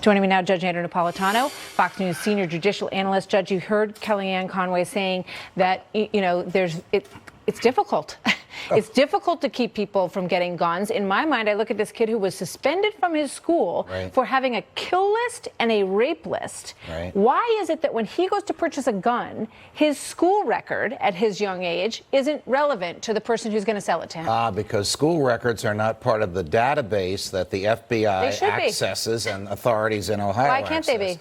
Joining me now, Judge Andrew Napolitano, Fox News senior judicial analyst. Judge, you heard Kellyanne Conway saying that, it's difficult. It's difficult to keep people from getting guns. In my mind, I look at this kid who was suspended from his school for having a kill list and a rape list. Why is it that when he goes to purchase a gun, his school record at his young age isn't relevant to the person who's going to sell it to him? Because school records are not part of the database that the FBI accesses and authorities in Ohio Why can't they be?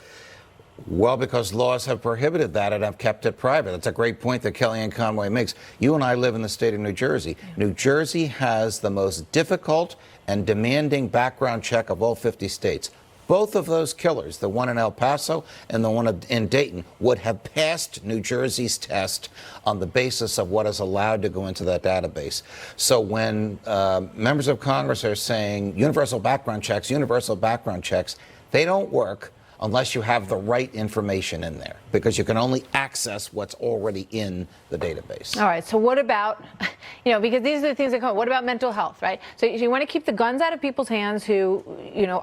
Well, because laws have prohibited that and have kept it private. That's a great point that Kellyanne Conway makes. You and I live in the state of New Jersey. New Jersey has the most difficult and demanding background check of all 50 states. Both of those killers, the one in El Paso and the one in Dayton, would have passed New Jersey's test on the basis of what is allowed to go into that database. So when members of Congress are saying universal background checks, they don't work unless you have the right information in there, because you can only access what's already in the database. All right, so what about, because these are the things that come, what about mental health, right? So you want to keep the guns out of people's hands who,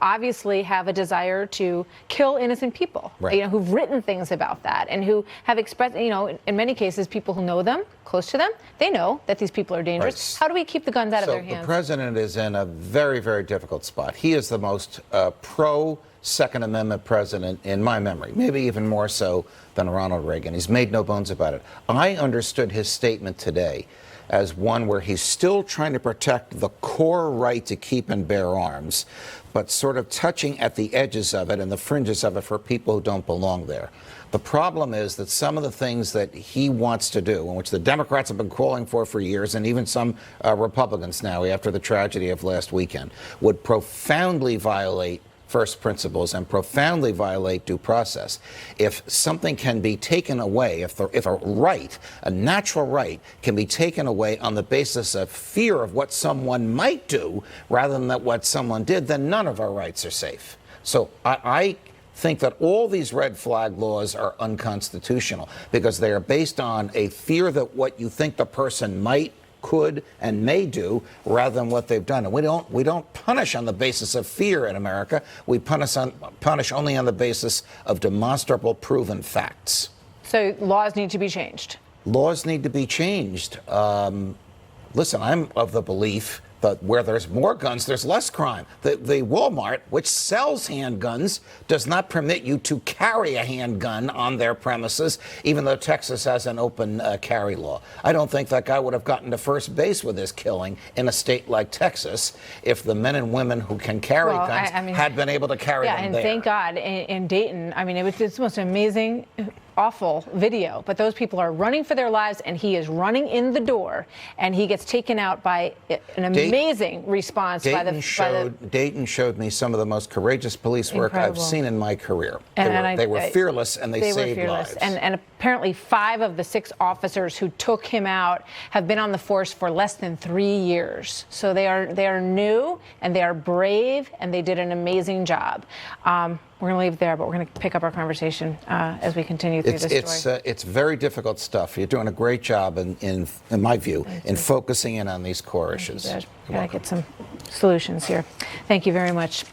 obviously have a desire to kill innocent people, who've written things about that and who have expressed, in many cases, people who know them, close to them, they know that these people are dangerous. How do we keep the guns out of their hands? The president is in a very, very difficult spot. He is the most pro-Second Amendment president in my memory, maybe even more so than Ronald Reagan. He's made no bones about it. I understood his statement today as one where he's still trying to protect the core right to keep and bear arms, but sort of touching at the edges of it and the fringes of it for people who don't belong there. The problem is that some of the things that he wants to do, and which the Democrats have been calling for years, and even some Republicans now after the tragedy of last weekend, would profoundly violate first principles and profoundly violate due process. If something can be taken away, if a natural right can be taken away on the basis of fear of what someone might do rather than what someone did, then none of our rights are safe. So I think that all these red flag laws are unconstitutional because they are based on a fear that what you think the person might, could, and may do rather than what they've done. And we don't punish on the basis of fear in America. We punish only on the basis of demonstrable proven facts. So laws need to be changed. Laws need to be changed. Listen, I'm of the belief that where there's more guns, there's less crime. The Walmart, which sells handguns, does not permit you to carry a handgun on their premises, even though Texas has an open carry law. I don't think that guy would have gotten to first base with his killing in a state like Texas if the men and women who can carry guns had been able to carry them there. And thank God in Dayton, it's the most amazing, awful video, but those people are running for their lives and he is running in the door and he gets taken out by an amazing response Dayton showed me some of the most courageous police work I've seen in my career. They were fearless and they saved lives. And apparently 5 of the 6 officers who took him out have been on the force for less than 3 years. So they are new and they are brave and they did an amazing job. We're going to leave it there, but we're going to pick up our conversation as we continue through this story. It's very difficult stuff. You're doing a great job, in my view, in focusing in on these core issues. Got to get some solutions here. Thank you very much.